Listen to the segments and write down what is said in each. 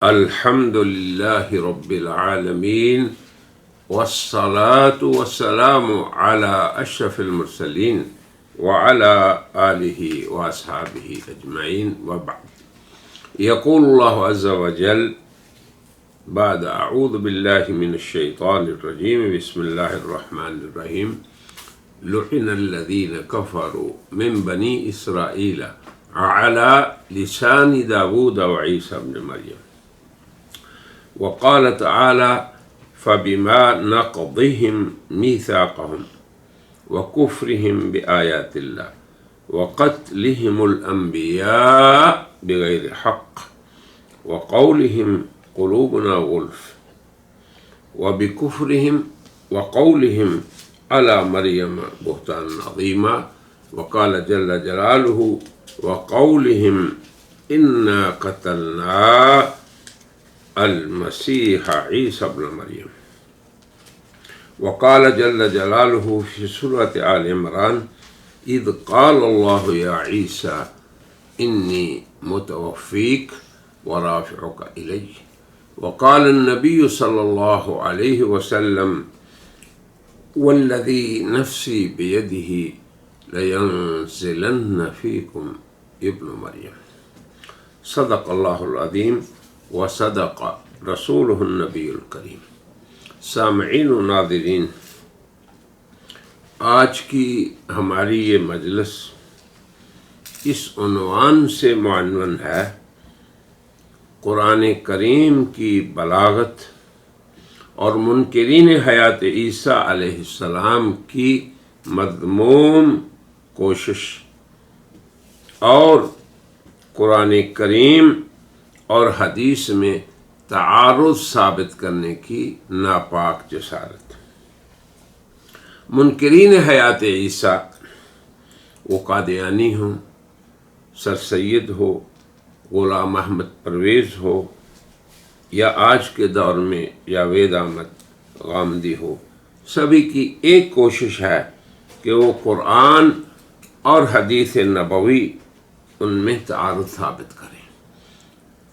الحمد لله رب العالمين والصلاة والسلام على أشرف المرسلين وعلى آله وأصحابه أجمعين وبعد. يقول الله عز وجل بعد أعوذ بالله من الشيطان الرجيم بسم الله الرحمن الرحيم لعن الذين كفروا من بني إسرائيل على لسان داود وعيسى بن مريم. وقال تعالى فبما نقضهم ميثاقهم وكفرهم بآيات الله وقتلهم الأنبياء بغير حق وقولهم قلوبنا غلف وبكفرهم وقولهم على مريم بهتانا عظيما. وقال جل جلاله وقولهم إنا قتلنا المسيح عيسى ابن مريم. وقال جل جلاله في سورة آل عمران إذ قال الله يا عيسى إني متوفيك ورافعك إلي. وقال النبي صلى الله عليه وسلم والذي نفسي بيده لينزلن فيكم ابن مريم. صدق الله العظيم وصدق رسوله النبی الکریم. سامعین و ناظرین، آج کی ہماری یہ مجلس اس عنوان سے معنون ہے قرآن کریم کی بلاغت اور منکرین حیات عیسیٰ علیہ السلام کی مذموم کوشش اور قرآن کریم اور حدیث میں تعارض ثابت کرنے کی ناپاک جسارت. منکرین حیات عیسیٰ وہ قادیانی ہوں، سر سید ہو، غلام احمد پرویز ہو، یا آج کے دور میں جاوید احمد غامدی ہو، سبھی کی ایک کوشش ہے کہ وہ قرآن اور حدیث نبوی ان میں تعارض ثابت کریں.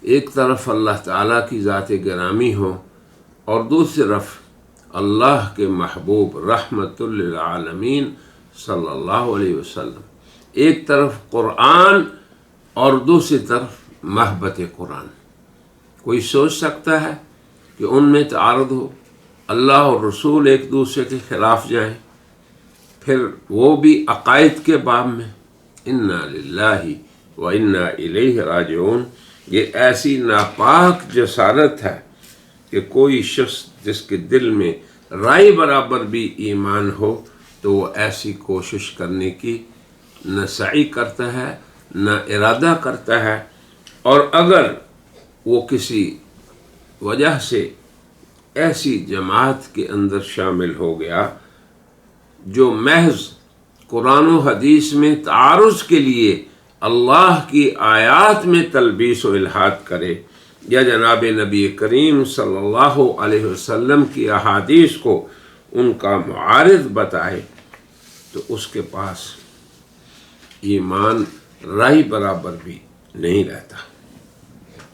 ایک طرف اللہ تعالیٰ کی ذات گرامی ہو اور دوسری طرف اللہ کے محبوب رحمت للعالمین صلی اللہ علیہ وسلم. ایک طرف قرآن اور دوسری طرف محبت قرآن. کوئی سوچ سکتا ہے کہ ان میں تعارض ہو، اللہ اور رسول ایک دوسرے کے خلاف جائیں، پھر وہ بھی عقائد کے باب میں انا للہ و انا الیہ راجعون. یہ ایسی ناپاک جسارت ہے کہ کوئی شخص جس کے دل میں رائے برابر بھی ایمان ہو تو وہ ایسی کوشش کرنے کی نہ سعی کرتا ہے نہ ارادہ کرتا ہے. اور اگر وہ کسی وجہ سے ایسی جماعت کے اندر شامل ہو گیا جو محض قرآن و حدیث میں تعارض کے لیے اللہ کی آیات میں تلبیس و الحاد کرے یا جناب نبی کریم صلی اللہ علیہ وسلم کی احادیث کو ان کا معارض بتائے، تو اس کے پاس ایمان رائے برابر بھی نہیں رہتا.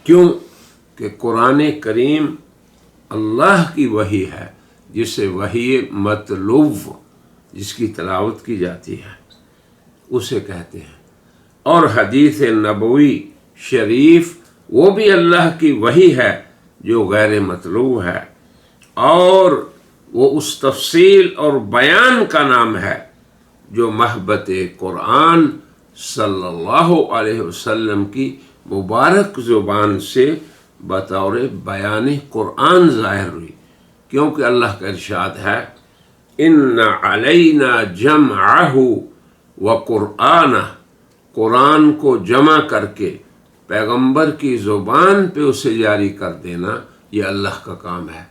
کیوں کہ قرآن کریم اللہ کی وحی ہے، جسے وحی مطلوب جس کی تلاوت کی جاتی ہے اسے کہتے ہیں، اور حدیث نبوی شریف وہ بھی اللہ کی وحی ہے جو غیر مطلوب ہے، اور وہ اس تفصیل اور بیان کا نام ہے جو محبت قرآن صلی اللہ علیہ وسلم کی مبارک زبان سے بطور بیان قرآن ظاہر ہوئی. کیونکہ اللہ کا ارشاد ہے ان علینا جمعہ وقرآنہ، قرآن کو جمع کر کے پیغمبر کی زبان پہ اسے جاری کر دینا یہ اللہ کا کام ہے.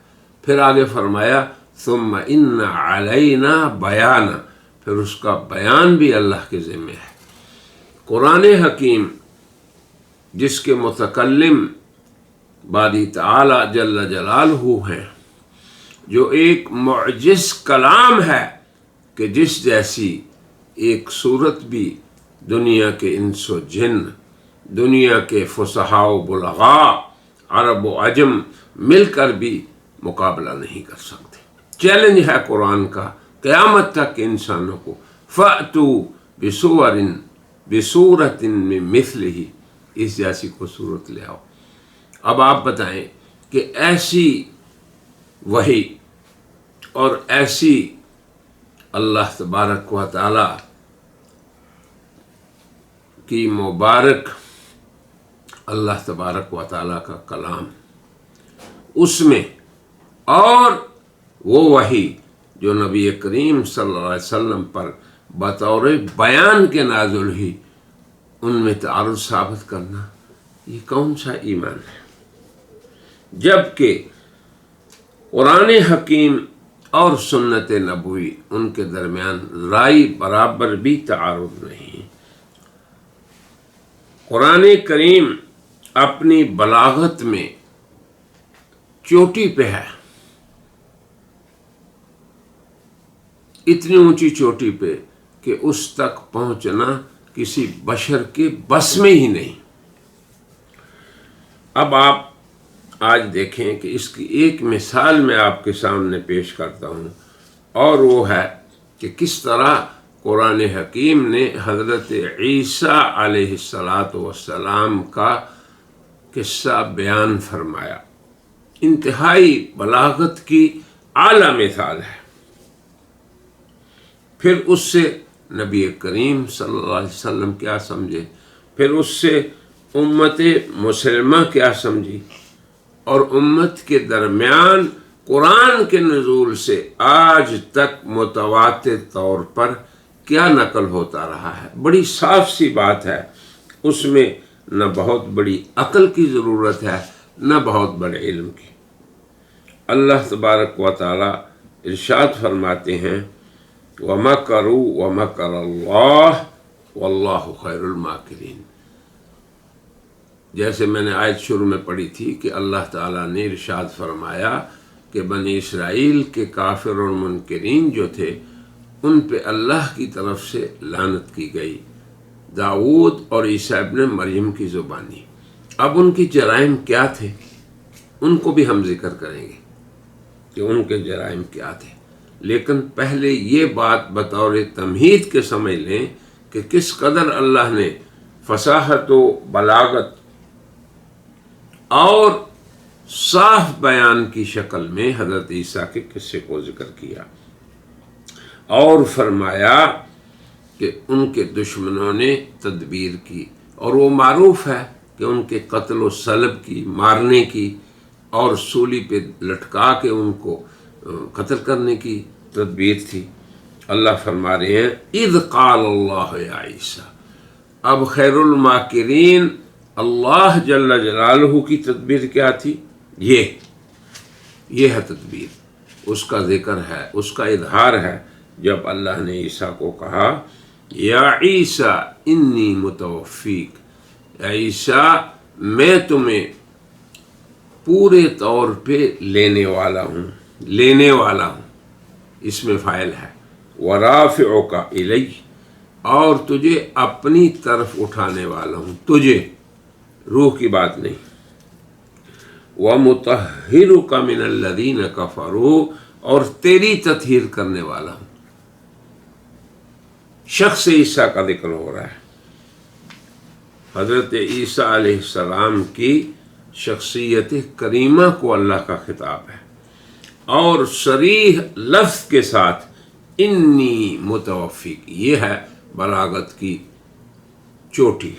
پھر آگے فرمایا ثم ان علینا بیانہ، پھر اس کا بیان بھی اللہ کے ذمہ ہے. قرآن حکیم جس کے متکلم باری تعالی جل جلالہ ہیں، جو ایک معجز کلام ہے کہ جس جیسی ایک صورت بھی دنیا کے انس و جن، دنیا کے فصحاء و بلغاء عرب و عجم مل کر بھی مقابلہ نہیں کر سکتے۔ چیلنج ہے قرآن کا قیامت تک کے انسانوں کو، فَأْتُوا بِسُورَةٍ مِّن مِثْلِهِ، اس جیسی کو صورت لے آؤ۔ اب آپ بتائیں کہ ایسی وحی اور ایسی اللہ تبارک و تعالی کی مبارک اللہ تبارک و تعالی کا کلام، اس میں اور وہ وحی جو نبی کریم صلی اللہ علیہ وسلم پر بطور بیان کے نازل ہوئی، ان میں تعارض ثابت کرنا، یہ کون سا ایمان ہے؟ جبکہ قرآن حکیم اور سنت نبوی ان کے درمیان ذرائی برابر بھی تعارض نہیں۔ قرآن کریم اپنی بلاغت میں چوٹی پہ ہے، اتنی اونچی چوٹی پہ کہ اس تک پہنچنا کسی بشر کے بس میں ہی نہیں۔ اب آپ آج دیکھیں کہ اس کی ایک مثال میں آپ کے سامنے پیش کرتا ہوں، اور وہ ہے کہ کس طرح قرآن حکیم نے حضرت عیسیٰ علیہ السلام کا قصہ بیان فرمایا۔ انتہائی بلاغت کی اعلیٰ مثال ہے۔ پھر اس سے نبی کریم صلی اللہ علیہ وسلم کیا سمجھے، پھر اس سے امت مسلمہ کیا سمجھی، اور امت کے درمیان قرآن کے نزول سے آج تک متواتر طور پر کیا نقل ہوتا رہا ہے۔ بڑی صاف سی بات ہے، اس میں نہ بہت بڑی عقل کی ضرورت ہے نہ بہت بڑے علم کی۔ اللہ تبارک و تعالی ارشاد فرماتے ہیں وَمَكَرُوا وَمَكَرَ اللَّهُ وَاللَّهُ خَيْرُ الْمَاكِرِينَ۔ جیسے میں نے آیت شروع میں پڑھی تھی کہ اللہ تعالیٰ نے ارشاد فرمایا کہ بنی اسرائیل کے کافر اور منکرین جو تھے ان پہ اللہ کی طرف سے لعنت کی گئی، داؤد اور عیسیٰ ابن مریم کی زبانی۔ اب ان کی جرائم کیا تھے ان کو بھی ہم ذکر کریں گے کہ ان کے جرائم کیا تھے، لیکن پہلے یہ بات بطور تمہید کے سمجھ لیں کہ کس قدر اللہ نے فصاحت و بلاغت اور صاف بیان کی شکل میں حضرت عیسیٰ کے قصے کو ذکر کیا، اور فرمایا کہ ان کے دشمنوں نے تدبیر کی، اور وہ معروف ہے کہ ان کے قتل و صلب کی، مارنے کی اور سولی پہ لٹکا کے ان کو قتل کرنے کی تدبیر تھی۔ اللہ فرما رہے ہیں اذ قال اللہ یا عیسیٰ۔ اب خیر الماکرین اللہ جل جلالہ کی تدبیر کیا تھی؟ یہ ہے تدبیر، اس کا ذکر ہے، اس کا اظہار ہے، جب اللہ نے عیسیٰ کو کہا یا عیسیٰ انی متوفیک، اے عیسیٰ میں تمہیں پورے طور پہ لینے والا ہوں، اس میں فاعل ہے، ورافعک الی، اور تجھے اپنی طرف اٹھانے والا ہوں، تجھے، روح کی بات نہیں، ومطہرک من الذین کفروا، اور تیری تطہیر کرنے والا ہوں۔ شخص عیسیٰ کا ذکر ہو رہا ہے، حضرت عیسیٰ علیہ السلام کی شخصیت کریمہ کو اللہ کا خطاب ہے، اور صریح لفظ کے ساتھ انی متوفیک، یہ ہے بلاغت کی چوٹی۔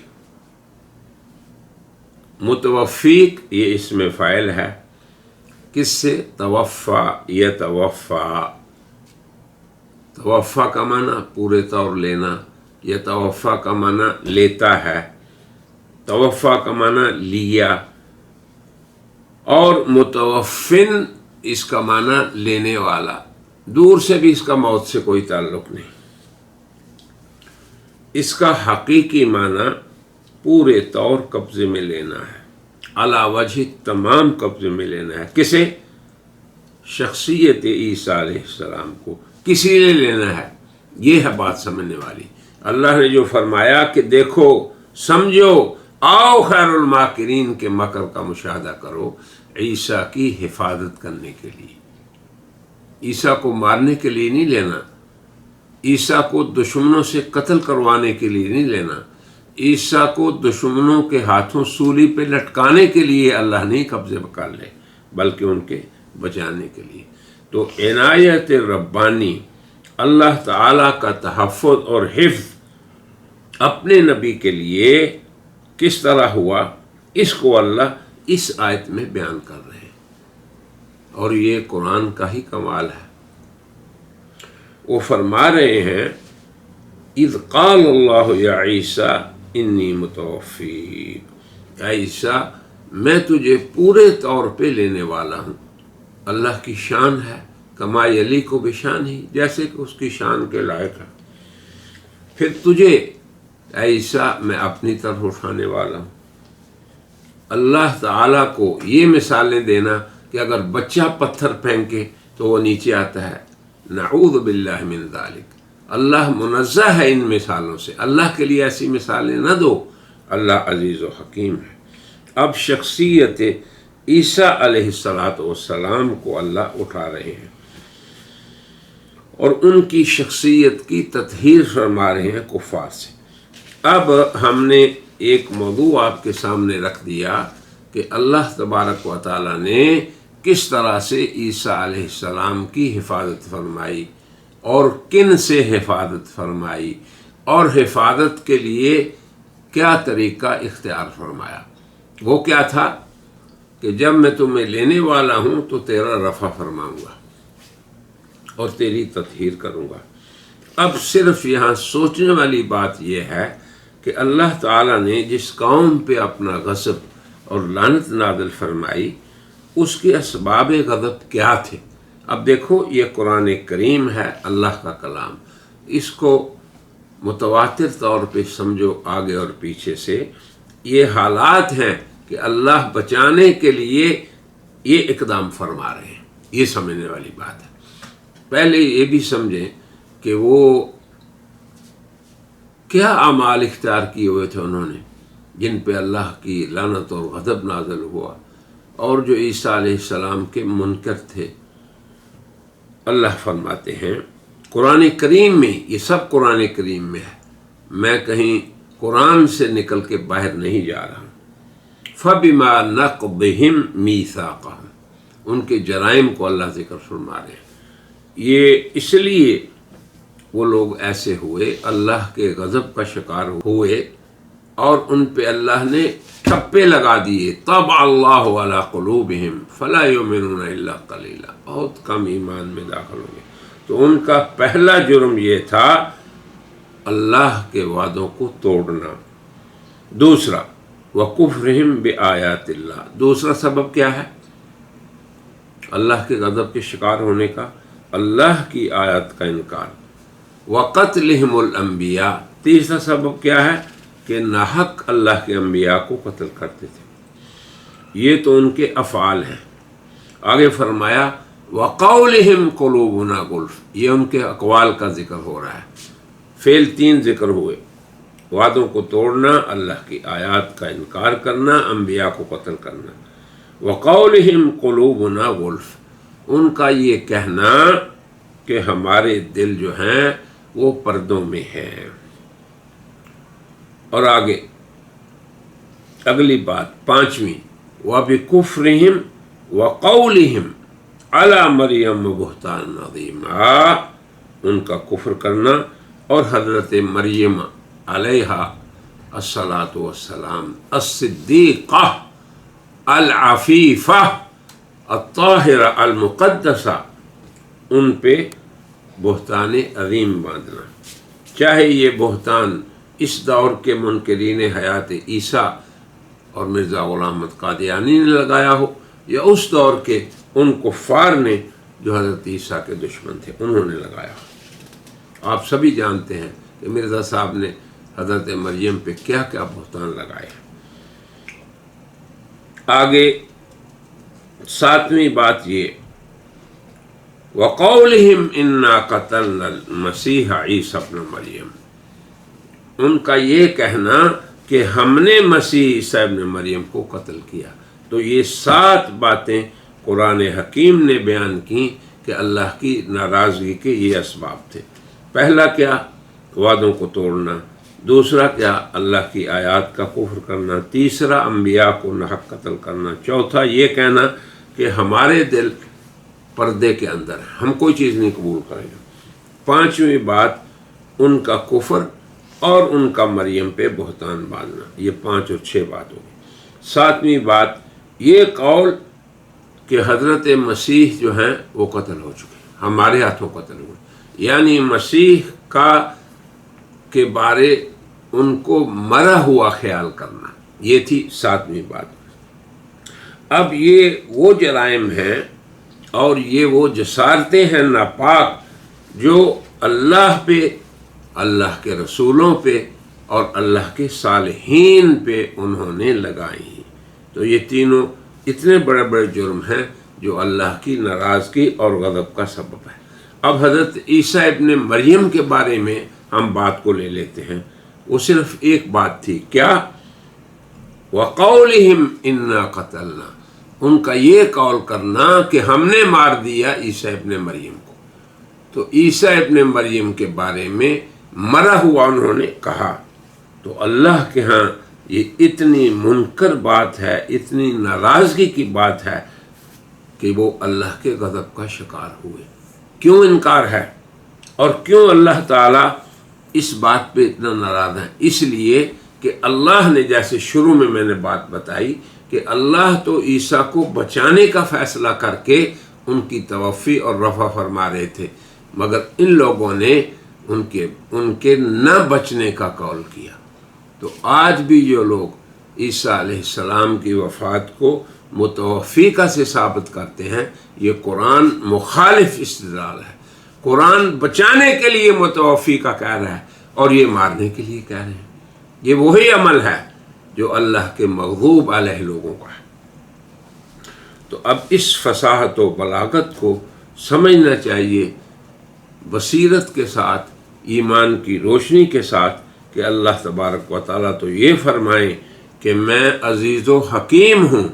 متوفیک یہ اس میں فاعل ہے، کس سے؟ توفا، یتوفا، توفا کا معنی پورے طور لینا، یتوفا کا معنی لیتا ہے، توفا کا معنی لیا، اور متوفن اس کا معنی لینے والا، دور سے بھی اس کا موت سے کوئی تعلق نہیں۔ اس کا حقیقی معنی پورے طور قبضے میں لینا ہے، علی وجہ تمام قبضے میں لینا ہے۔ کسے؟ شخصیت عیسیٰ علیہ السلام کو کسی نے لینا ہے، یہ ہے بات سمجھنے والی۔ اللہ نے جو فرمایا کہ دیکھو، سمجھو آؤ خیر الماکرین کے مکر کا مشاہدہ کرو عیسیٰ کی حفاظت کرنے کے لیے. عیسیٰ کو مارنے کے لیے نہیں لینا، عیسیٰ کو دشمنوں سے قتل کروانے کے لیے نہیں لینا، عیسیٰ کو دشمنوں کے ہاتھوں سولی پہ لٹکانے کے لیے اللہ نہیں قبضے میں کر لے، بلکہ ان کے بچانے کے لیے. تو عنایت ربانی، اللہ تعالیٰ کا تحفظ اور حفظ اپنے نبی کے لیے کس طرح ہوا، اس کو اللہ اس آیت میں بیان کر رہے ہیں، اور یہ قرآن کا ہی کمال ہے. وہ فرما رہے ہیں اذ قال اللہ یا عیسیٰ انی متوفیک، عیسیٰ میں تجھے پورے طور پہ لینے والا ہوں. اللہ کی شان ہے، کما یلیق بشان ہی، جیسے کہ اس کی شان کے لائق ہے. پھر تجھے عیسیٰ میں اپنی طرف اٹھانے والا ہوں. اللہ تعالیٰ کو یہ مثالیں دینا کہ اگر بچہ پتھر پھینکے تو وہ نیچے آتا ہے، نعوذ باللہ من ذالک. اللہ منزہ ہے ان مثالوں سے، اللہ کے لیے ایسی مثالیں نہ دو. اللہ عزیز و حکیم ہے. اب شخصیت عیسیٰ علیہ السلام کو اللہ اٹھا رہے ہیں اور ان کی شخصیت کی تطہیر فرما رہے ہیں کفار سے. اب ہم نے ایک موضوع آپ کے سامنے رکھ دیا کہ اللہ تبارک و تعالیٰ نے کس طرح سے عیسیٰ علیہ السلام کی حفاظت فرمائی اور کن سے حفاظت فرمائی، اور حفاظت کے لیے کیا طریقہ اختیار فرمایا. وہ کیا تھا کہ جب میں تمہیں لینے والا ہوں تو تیرا رفع فرماؤں گا اور تیری تطہیر کروں گا. اب صرف یہاں سوچنے والی بات یہ ہے کہ اللہ تعالیٰ نے جس قوم پہ اپنا غضب اور لعنت نازل فرمائی اس کے اسباب غضب کیا تھے. اب دیکھو یہ قرآن کریم ہے، اللہ کا کلام، اس کو متواتر طور پہ سمجھو آگے اور پیچھے سے. یہ حالات ہیں کہ اللہ بچانے کے لیے یہ اقدام فرما رہے ہیں، یہ سمجھنے والی بات ہے. پہلے یہ بھی سمجھیں کہ وہ کیا اعمال اختیار کیے ہوئے تھے انہوں نے جن پہ اللہ کی لعنت اور غضب نازل ہوا، اور جو عیسیٰ علیہ السلام کے منکر تھے. اللہ فرماتے ہیں قرآن کریم میں، یہ سب قرآن کریم میں ہے، میں کہیں قرآن سے نکل کے باہر نہیں جا رہا ہوں. فَبِمَا نَقْضِهِمْ مِيثَاقَهُمْ، ان کے جرائم کو اللہ ذکر فرما رہے ہیں. یہ اس لیے وہ لوگ ایسے ہوئے، اللہ کے غضب کا شکار ہوئے، اور ان پہ اللہ نے ٹھپے لگا دیے. طبع اللہ علی قلوبہم فلا یؤمنون الا قلیلا، بہت کم ایمان میں داخل ہوں گے. تو ان کا پہلا جرم یہ تھا اللہ کے وعدوں کو توڑنا. دوسرا وَكُفْرِهِمْ بِآيَاتِ اللہ، دوسرا سبب کیا ہے اللہ کے غضب کے شکار ہونے کا؟ اللہ کی آیات کا انکار. وَقَتْلِهِمُ الْأَنْبِيَاء، تیسرا سبب کیا ہے کہ ناحق اللہ کے انبیاء کو قتل کرتے تھے. یہ تو ان کے افعال ہیں. آگے فرمایا وَقَوْلِهِمْ قُلُوبُنَا غُلْفٌ، یہ ان کے اقوال کا ذکر ہو رہا ہے. فعل تین ذکر ہوئے، وعدوں کو توڑنا، اللہ کی آیات کا انکار کرنا، انبیاء کو قتل کرنا. وَقَوْلِهِمْ قُلُوبُنَا غُلْفٌ، ان کا یہ کہنا کہ ہمارے دل جو ہیں وہ پردوں میں ہیں. اور آگے اگلی بات پانچویں وَبِكُفْرِهِمْ وَقَوْلِهِمْ عَلَى مَرْيَمَ بُهْتَانًا عَظِيمًا، ان کا کفر کرنا اور حضرت مریم علیہ الصلاۃ والسلام الصدیقہ العفیفہ الطاہرہ المقدسہ، ان پہ بہتان عظیم باندھنا. چاہے یہ بہتان اس دور کے منکرین حیات عیسیٰ اور مرزا غلام احمد قادیانی نے لگایا ہو، یا اس دور کے ان کفار نے جو حضرت عیسیٰ کے دشمن تھے انہوں نے لگایا ہو. آپ سبھی جانتے ہیں کہ مرزا صاحب نے حضرت مریم پہ کیا کیا بہتان لگائے. آگے ساتویں بات یہ وَقَوْلِهِمْ إِنَّا قَتَلْنَا الْمَسِيحَ عِيسَى ابْنَ مَرْيَمَ، ان کا یہ کہنا کہ ہم نے مسیح عیسیٰ ابن مریم کو قتل کیا۔ تو یہ 7 باتیں قرآن حکیم نے بیان کی کہ اللہ کی ناراضگی کے یہ اسباب تھے۔ پہلا کیا؟ وعدوں کو توڑنا، دوسرا کیا؟ اللہ کی آیات کا کفر کرنا، تیسرا انبیاء کو ناحق قتل کرنا، چوتھا یہ کہنا کہ ہمارے دل پردے کے اندر ہے، ہم کوئی چیز نہیں قبول کریں گے، پانچویں بات ان کا کفر اور ان کا مریم پہ بہتان باندھنا، یہ 5 اور 6 بات ہوگی۔ 7ویں بات یہ قول کہ حضرت مسیح جو ہیں وہ قتل ہو چکے، ہمارے ہاتھوں قتل ہوئے، یعنی مسیح کے بارے ان کو مرا ہوا خیال کرنا، یہ تھی 7ویں بات۔ اب یہ وہ جرائم ہیں اور یہ وہ جسارتیں ہیں ناپاک جو اللہ پہ، اللہ کے رسولوں پہ اور اللہ کے صالحین پہ انہوں نے لگائی ہیں۔ تو یہ تینوں اتنے بڑے بڑے جرم ہیں جو اللہ کی ناراضگی اور غضب کا سبب ہے۔ اب حضرت عیسیٰ ابن مریم کے بارے میں ہم بات کو لے لیتے ہیں۔ وہ صرف ایک بات تھی، کیا؟ وَقَوْلِهِمْ إِنَّا قَتَلْنَا، ان کا یہ قول کرنا کہ ہم نے مار دیا عیسیٰ ابن مریم کو۔ تو عیسیٰ ابن مریم کے بارے میں مرا ہوا انہوں نے کہا۔ تو اللہ کے ہاں یہ اتنی منکر بات ہے، اتنی ناراضگی کی بات ہے کہ وہ اللہ کے غضب کا شکار ہوئے۔ کیوں انکار ہے اور کیوں اللہ تعالیٰ اس بات پہ اتنا ناراض ہے؟ اس لیے کہ اللہ نے، جیسے شروع میں نے بات بتائی کہ اللہ تو عیسیٰ کو بچانے کا فیصلہ کر کے ان کی توفی اور رفع فرما رہے تھے، مگر ان لوگوں نے ان کے نہ بچنے کا قول کیا۔ تو آج بھی جو لوگ عیسیٰ علیہ السلام کی وفات کو متوفی کا سے ثابت کرتے ہیں، یہ قرآن مخالف استدلال ہے۔ قرآن بچانے کے لیے متوفی کا کہہ رہا ہے اور یہ مارنے کے لیے کہہ رہے ہیں۔ یہ وہی عمل ہے جو اللہ کے مغضوب علیہ لوگوں کا ہے۔ تو اب اس فصاحت و بلاغت کو سمجھنا چاہیے بصیرت کے ساتھ، ایمان کی روشنی کے ساتھ، کہ اللہ تبارک و تعالیٰ تو یہ فرمائیں کہ میں عزیز و حکیم ہوں،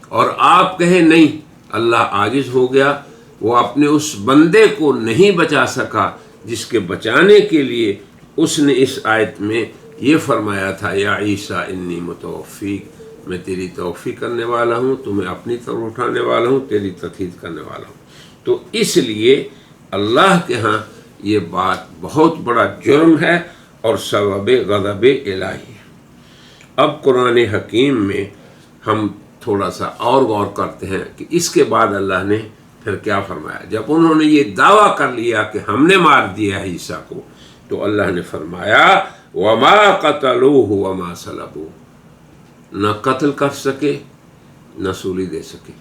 اور آپ کہیں نہیں اللہ عاجز ہو گیا، وہ اپنے اس بندے کو نہیں بچا سکا جس کے بچانے کے لیے اس نے اس آیت میں یہ فرمایا تھا، یا عیسیٰ انی متوفیک، میں تیری توفی کرنے والا ہوں، تمہیں اپنی طرف اٹھانے والا ہوں، تیری تثبیت کرنے والا ہوں۔ تو اس لیے اللہ کے ہاں یہ بات بہت بڑا جرم ہے اور سبب غضب الہی ہے۔ اب قرآن حکیم میں ہم تھوڑا سا اور غور کرتے ہیں کہ اس کے بعد اللہ نے پھر کیا فرمایا۔ جب انہوں نے یہ دعویٰ کر لیا کہ ہم نے مار دیا ہے عیسیٰ کو، تو اللہ نے فرمایا وَمَا قَتَلُوهُ وَمَا صَلَبُوهُ، نہ قتل کر سکے نہ سولی دے سکے،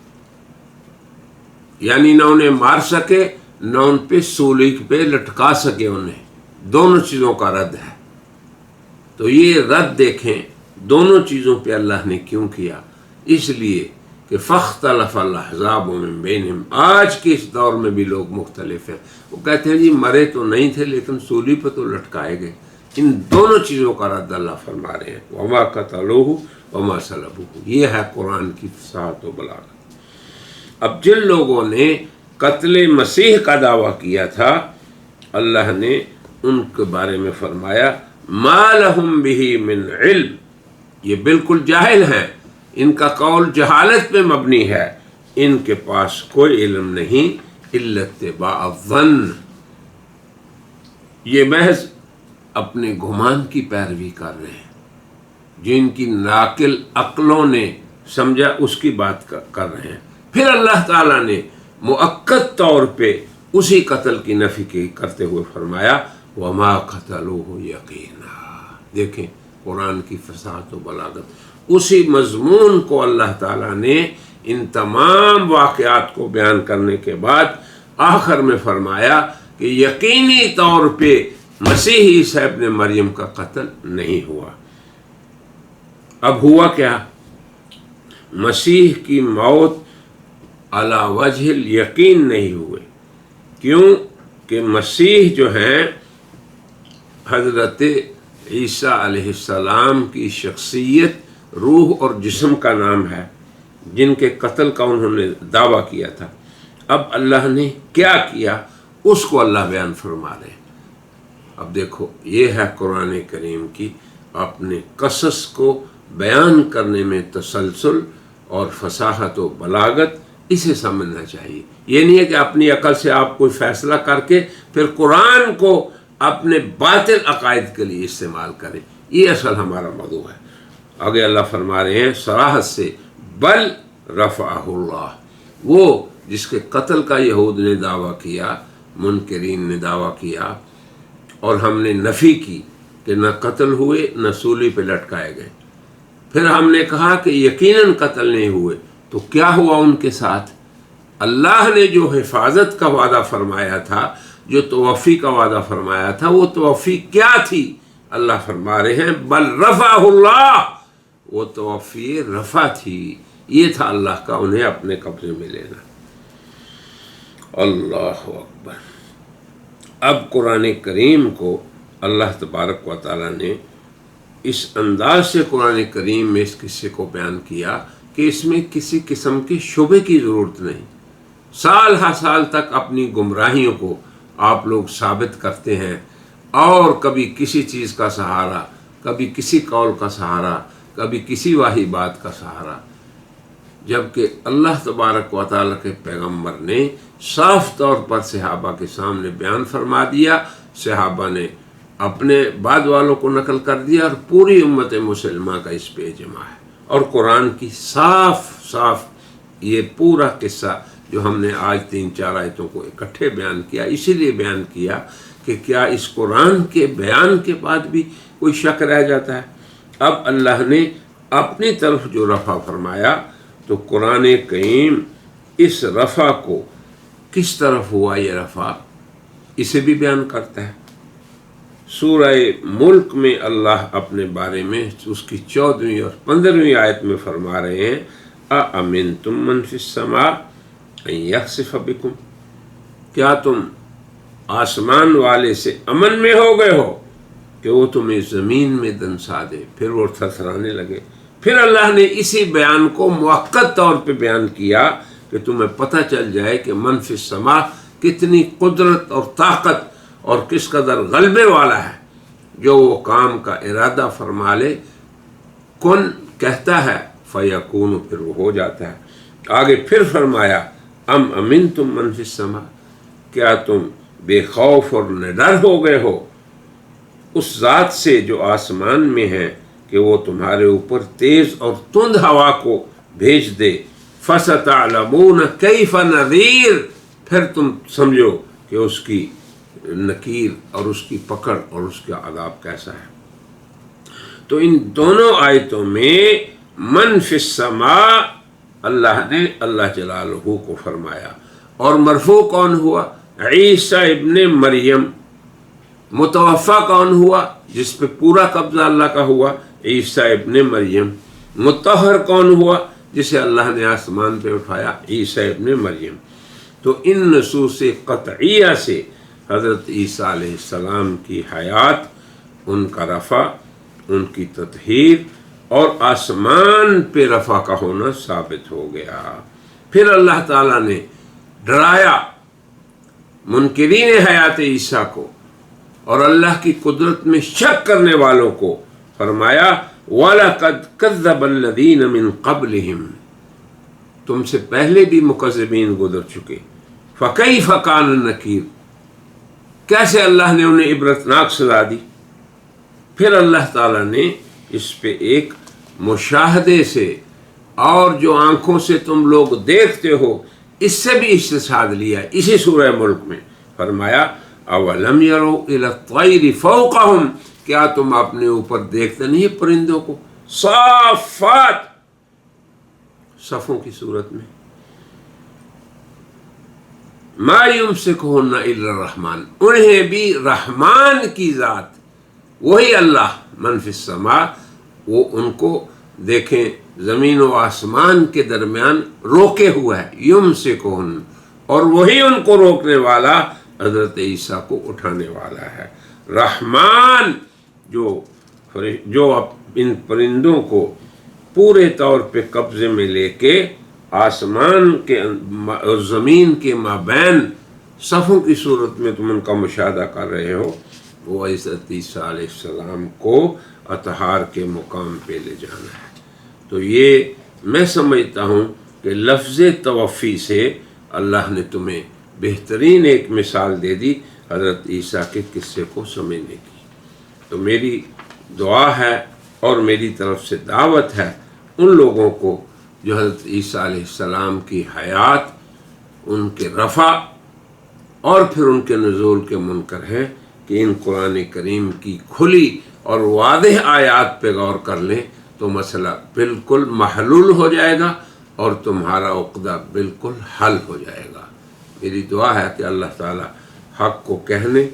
یعنی نہ انہیں مار سکے نہ ان پہ سولی پہ لٹکا سکے انہیں، دونوں چیزوں کا رد ہے۔ تو یہ رد دیکھیں دونوں چیزوں پہ اللہ نے کیوں کیا، اس لیے کہ فاختلف الاحزاب من بینہم، آج کے اس دور میں بھی لوگ مختلف ہیں، وہ کہتے ہیں جی مرے تو نہیں تھے لیکن سولی پہ تو لٹکائے گئے۔ ان دونوں چیزوں کا رد اللہ فرما رہے ہیں، وما قتلوہ وما صلبوہ۔ یہ ہے قرآن کی فصاحت و بلاغت۔ اب جن لوگوں نے قتل مسیح کا دعویٰ کیا تھا، اللہ نے ان کے بارے میں فرمایا ما لہم بہ من علم، یہ بالکل جاہل ہیں، ان کا قول جہالت پہ مبنی ہے، ان کے پاس کوئی علم نہیں الا اتباع الظن، یہ محض اپنے گمان کی پیروی کر رہے ہیں، جن کی ناقل عقلوں نے سمجھا اس کی بات کر رہے ہیں۔ پھر اللہ تعالیٰ نے مؤکد طور پہ اسی قتل کی نفی کرتے ہوئے فرمایا وما قتلوہ یقینا۔ دیکھیں قرآن کی فصاحت و بلاغت، اسی مضمون کو اللہ تعالیٰ نے ان تمام واقعات کو بیان کرنے کے بعد آخر میں فرمایا کہ یقینی طور پہ مسیح عیسیٰ ابن مریم کا قتل نہیں ہوا۔ اب ہوا کیا؟ مسیح کی موت علی وجہ الیقین نہیں ہوئے۔ کیوں کہ مسیح جو ہیں حضرت عیسیٰ علیہ السلام کی شخصیت روح اور جسم کا نام ہے، جن کے قتل کا انہوں نے دعویٰ کیا تھا۔ اب اللہ نے کیا کیا اس کو اللہ بیان فرما رہے ہیں۔ اب دیکھو، یہ ہے قرآن کریم کی اپنے قصص کو بیان کرنے میں تسلسل اور فصاحت و بلاغت، اسے سمجھنا چاہیے۔ یہ نہیں ہے کہ اپنی عقل سے آپ کوئی فیصلہ کر کے پھر قرآن کو اپنے باطل عقائد کے لیے استعمال کریں، یہ اصل ہمارا موضوع ہے۔ آگے اللہ فرما رہے ہیں صراحت سے، بل رفعہ اللہ، وہ جس کے قتل کا یہود نے دعویٰ کیا، منکرین نے دعویٰ کیا، اور ہم نے نفی کی کہ نہ قتل ہوئے نہ سولی پہ لٹکائے گئے، پھر ہم نے کہا کہ یقیناً قتل نہیں ہوئے، تو کیا ہوا ان کے ساتھ؟ اللہ نے جو حفاظت کا وعدہ فرمایا تھا، جو توفی کا وعدہ فرمایا تھا، وہ توفی کیا تھی؟ اللہ فرما رہے ہیں بل رفعہ اللہ، وہ توفی رفع تھی، یہ تھا اللہ کا انہیں اپنے قبضے میں لینا۔ اللہ اکبر۔ اب قرآن کریم کو اللہ تبارک و تعالیٰ نے اس انداز سے قرآن کریم میں اس قصے کو بیان کیا کہ اس میں کسی قسم کے شبے کی ضرورت نہیں۔ سال ہر سال تک اپنی گمراہیوں کو آپ لوگ ثابت کرتے ہیں، اور کبھی کسی چیز کا سہارا، کبھی کسی قول کا سہارا، کبھی کسی واہی بات کا سہارا، جبکہ اللہ تبارک و تعالیٰ کے پیغمبر نے صاف طور پر صحابہ کے سامنے بیان فرما دیا، صحابہ نے اپنے بعد والوں کو نقل کر دیا، اور پوری امت مسلمہ کا اس پہ اجماع ہے۔ اور قرآن کی صاف یہ پورا قصہ جو ہم نے آج 3-4 آیتوں کو اکٹھے بیان کیا، اسی لیے بیان کیا کہ کیا اس قرآن کے بیان کے بعد بھی کوئی شک رہ جاتا ہے؟ اب اللہ نے اپنی طرف جو رفع فرمایا، تو قرآن کریم اس رفع کو کس طرف ہوا یہ رفع، اسے بھی بیان کرتا ہے۔ سورہ ملک میں اللہ اپنے بارے میں اس کی 14ویں اور 15ویں آیت میں فرما رہے ہیں اَأَمِنْتُم مَّن فِي السَّمَاءِ أَن يَخْسِفَ بِكُم، کیا تم آسمان والے سے امن میں ہو گئے ہو کہ وہ تمہیں زمین میں دنسا دے؟ پھر وہ تھرتھرانے لگے۔ پھر اللہ نے اسی بیان کو مؤقت طور پہ بیان کیا کہ تمہیں پتہ چل جائے کہ من فی السماء کتنی قدرت اور طاقت اور کس قدر غلبے والا ہے، جو وہ کام کا ارادہ فرما لے، کن کہتا ہے فیکون، پھر وہ ہو جاتا ہے۔ آگے پھر فرمایا ام امنتم من فی السماء، کیا تم بے خوف اور نڈر ہو گئے ہو اس ذات سے جو آسمان میں ہے کہ وہ تمہارے اوپر تیز اور تند ہوا کو بھیج دے، فَسَتَعْلَمُونَ كَيْفَ نَذِيرٌ، پھر تم سمجھو کہ اس کی نکیر اور اس کی پکڑ اور اس کا عذاب کیسا ہے۔ تو ان دونوں آیتوں میں من فی السماء اللہ نے اللہ جلالہ کو فرمایا، اور مرفوع کون ہوا؟ عیسیٰ ابن مریم۔ متوفی کون ہوا؟ جس پہ پورا قبضہ اللہ کا ہوا، عیسیٰ ابن مریم۔ مطہر کون ہوا؟ جسے اللہ نے آسمان پہ اٹھایا، عیسیٰ ابن مریم۔ تو ان نصوص قطعیہ سے حضرت عیسیٰ علیہ السلام کی حیات، ان کا رفع، ان کی تطہیر اور آسمان پہ رفع کا ہونا ثابت ہو گیا۔ پھر اللہ تعالیٰ نے ڈرایا منکرین حیات عیسیٰ کو اور اللہ کی قدرت میں شک کرنے والوں کو، فرمایا وَلَقَدْ كَذَّبَ الَّذِينَ مِن قَبْلِهِمْ، تم سے پہلے بھی مکذبین گزر چکے، فَكَيْفَ كَانَ النَّكِيرُ، کیسے اللہ نے انہیں عبرتناک سزا دی۔ پھر اللہ تعالیٰ نے اس پہ ایک مشاہدے سے اور جو آنکھوں سے تم لوگ دیکھتے ہو اس سے بھی استشہاد لیا، اسی سورہ ملک میں فرمایا اولم یروا الی الطیر فوقہم، کیا تم اپنے اوپر دیکھتے نہیں پرندوں کو، صافات، صفوں کی صورت میں، ما یمسکہن الا الرحمن، انہیں بھی رحمان کی ذات، وہی اللہ من فی السماء، وہ ان کو دیکھیں زمین و آسمان کے درمیان روکے ہوا ہے، یمسکہن، اور وہی ان کو روکنے والا حضرت عیسیٰ کو اٹھانے والا ہے۔ رحمان جو جو ان پرندوں کو پورے طور پہ قبضے میں لے کے آسمان کے اور زمین کے مابین صفوں کی صورت میں تم ان کا مشاہدہ کر رہے ہو، وہ حضرت عیسیٰ علیہ السلام کو اطہار کے مقام پہ لے جانا ہے۔ تو یہ میں سمجھتا ہوں کہ لفظ توفی سے اللہ نے تمہیں بہترین ایک مثال دے دی حضرت عیسیٰ کے قصے کو سمجھنے کی۔ تو میری دعا ہے اور میری طرف سے دعوت ہے ان لوگوں کو جو حضرت عیسیٰ علیہ السلام کی حیات، ان کے رفع اور پھر ان کے نزول کے منکر ہیں، کہ ان قرآن کریم کی کھلی اور واضح آیات پہ غور کر لیں تو مسئلہ بالکل محلول ہو جائے گا اور تمہارا عقدہ بالکل حل ہو جائے گا۔ میری دعا ہے کہ اللہ تعالی حق کو کہنے،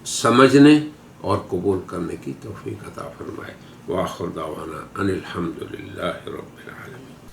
سمجھنے اور قبول کرنے کی توفیق عطا فرمائے۔ وآخر دعوانا ان الحمد للہ رب العالمین۔